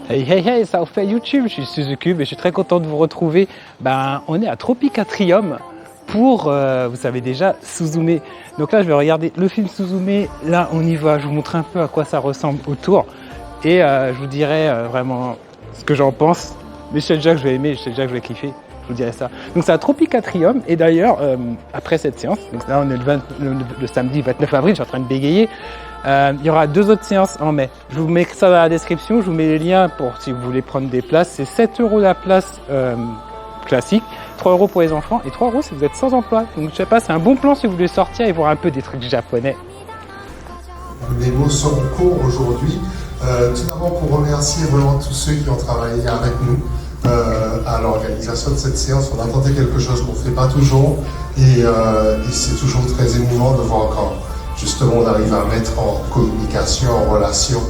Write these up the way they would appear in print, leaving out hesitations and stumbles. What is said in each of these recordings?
Hey hey hey, ça fait YouTube, je suis Suzucube et je suis très content de vous retrouver. On est à Tropicatrium pour, vous savez déjà, Suzume. Donc là, je vais regarder le film Suzume. Là, on y va. Je vous montre un peu à quoi ça ressemble autour et je vous dirai vraiment ce que j'en pense. Mais je sais déjà que je vais aimer, je sais déjà que je vais kiffer. Je vous dirai ça. Donc c'est à Tropicatrium et d'ailleurs, après cette séance, donc là on est le samedi 29 avril, je suis en train de bégayer. Il y aura 2 autres séances en mai. Je vous mets ça dans la description, je vous mets les liens pour si vous voulez prendre des places. C'est 7 € la place classique, 3 € pour les enfants et 3 € si vous êtes sans emploi. Donc je sais pas, c'est un bon plan si vous voulez sortir et voir un peu des trucs japonais. Les mots seront courts aujourd'hui. Tout d'abord pour remercier vraiment tous ceux qui ont travaillé avec nous à l'organisation de cette séance. On attendait quelque chose qu'on ne fait pas toujours et c'est toujours très émouvant de voir quand justement on arrive à mettre en communication, en relation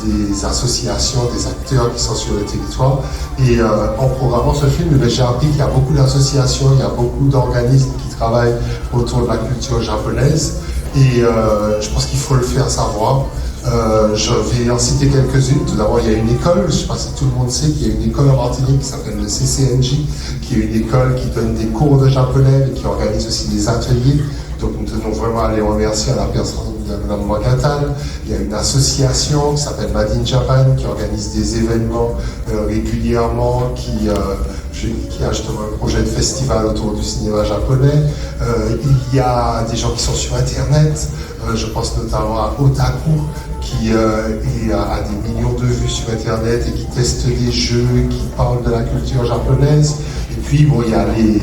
des associations, des acteurs qui sont sur le territoire. Et en programmant ce film, j'ai appris qu'il y a beaucoup d'associations, il y a beaucoup d'organismes qui travaillent autour de la culture japonaise. Et je pense qu'il faut le faire savoir. Je vais en citer quelques-unes. Tout d'abord, il y a une école, je ne sais pas si tout le monde sait qu'il y a une école en Martinique qui s'appelle le CCNJ, qui est une école qui donne des cours de japonais et qui organise aussi des ateliers. Donc nous tenons vraiment à les remercier à la personne de Mme Wakatal. Il y a une association qui s'appelle Made in Japan qui organise des événements régulièrement, qui a justement un projet de festival autour du cinéma japonais. Il y a des gens qui sont sur Internet, je pense notamment à Otaku, qui a des millions de vues sur Internet et qui teste des jeux, qui parle de la culture japonaise. Et puis, bon, il y a les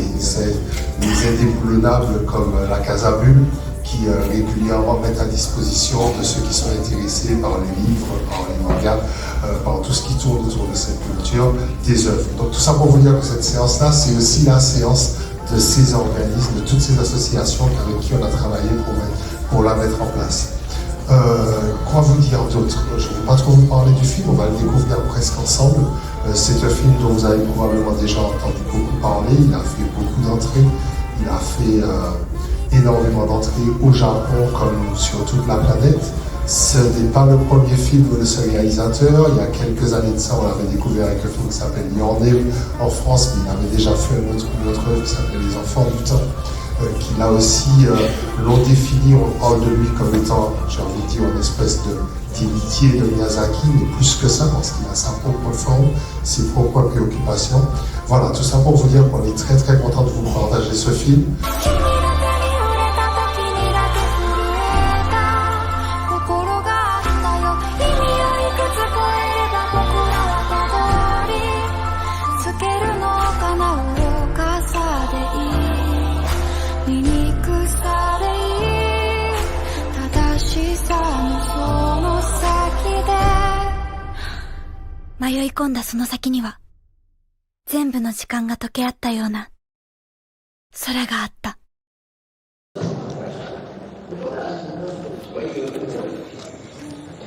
indéboulonnables comme la Casa Bulle, qui régulièrement mettent à disposition de ceux qui sont intéressés par les livres, par les mangas, par tout ce qui tourne autour de cette culture, des œuvres. Donc tout ça pour vous dire que cette séance-là, c'est aussi la séance de ces organismes, de toutes ces associations avec qui on a travaillé pour la mettre en place. Quoi vous dire d'autre? Je ne vais pas trop vous parler du film, on va le découvrir presque ensemble. C'est un film dont vous avez probablement déjà entendu beaucoup parler, il a fait beaucoup d'entrées, il a fait énormément d'entrées au Japon comme sur toute la planète. Ce n'est pas le premier film de ce réalisateur. Il y a quelques années de ça, on l'avait découvert avec un film qui s'appelle Your Name en France, mais il avait déjà fait une autre œuvre qui s'appelle Les Enfants du Temps, qui là aussi l'ont défini. On parle de lui comme étant, j'ai envie de dire, une espèce d'héritier de Miyazaki, mais plus que ça, parce qu'il a sa propre forme, ses propres préoccupations. Voilà, tout ça pour vous dire qu'on est très très content de vous partager ce film.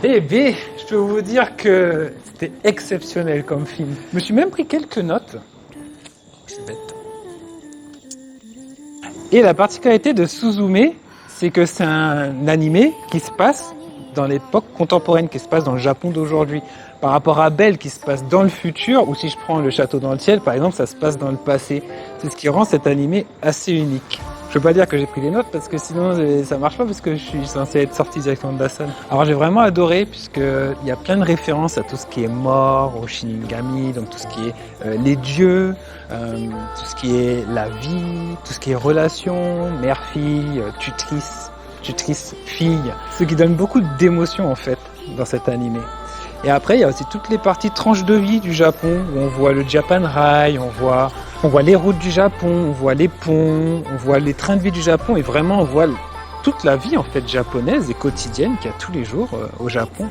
Eh bien, je peux vous dire que c'était exceptionnel comme film. Je me suis même pris quelques notes. Je suis bête. Et la particularité de Suzume, c'est que c'est un animé qui se passe dans l'époque contemporaine, qui se passe dans le Japon d'aujourd'hui. Par rapport à Belle, qui se passe dans le futur, ou si je prends Le Château dans le ciel, par exemple, ça se passe dans le passé. C'est ce qui rend cet animé assez unique. Je peux pas dire que j'ai pris des notes parce que sinon ça marche pas, parce que je suis censé être sorti directement de la salle. Alors j'ai vraiment adoré, puisque il y a plein de références à tout ce qui est mort, au Shinigami, donc tout ce qui est les dieux, tout ce qui est la vie, tout ce qui est relations, mère-fille, tutrice-fille, ce qui donne beaucoup d'émotions en fait dans cet animé. Et après, il y a aussi toutes les parties tranches de vie du Japon, où on voit le Japan Rail, on voit les routes du Japon, on voit les ponts, on voit les trains de vie du Japon, et vraiment on voit toute la vie en fait japonaise et quotidienne qu'il y a tous les jours au Japon.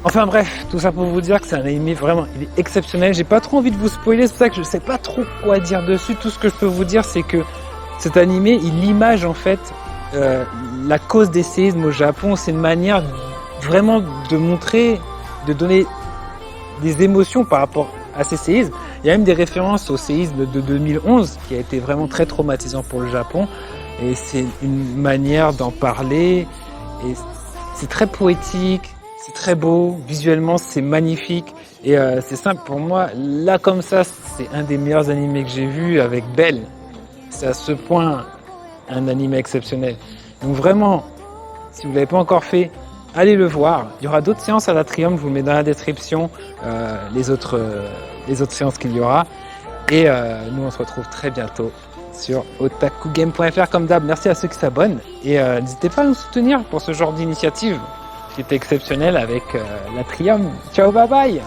Enfin bref, tout ça pour vous dire que c'est un animé vraiment, il est exceptionnel. J'ai pas trop envie de vous spoiler, c'est pour ça que je sais pas trop quoi dire dessus. Tout ce que je peux vous dire, c'est que cet animé, il image en fait la cause des séismes au Japon. C'est une manière vraiment de montrer, de donner des émotions par rapport à ces séismes. Il y a même des références au séisme de 2011 qui a été vraiment très traumatisant pour le Japon, et c'est une manière d'en parler et c'est très poétique, c'est très beau, visuellement c'est magnifique et c'est simple pour moi. Là comme ça, c'est un des meilleurs animés que j'ai vu avec Belle. C'est à ce point un animé exceptionnel. Donc vraiment, si vous ne l'avez pas encore fait, allez le voir. Il y aura d'autres séances à l'Atrium, je vous mets dans la description les autres séances qu'il y aura. Et nous on se retrouve très bientôt sur otakugame.fr comme d'hab. Merci à ceux qui s'abonnent et n'hésitez pas à nous soutenir pour ce genre d'initiative qui était exceptionnelle avec l'Atrium. Ciao, bye bye.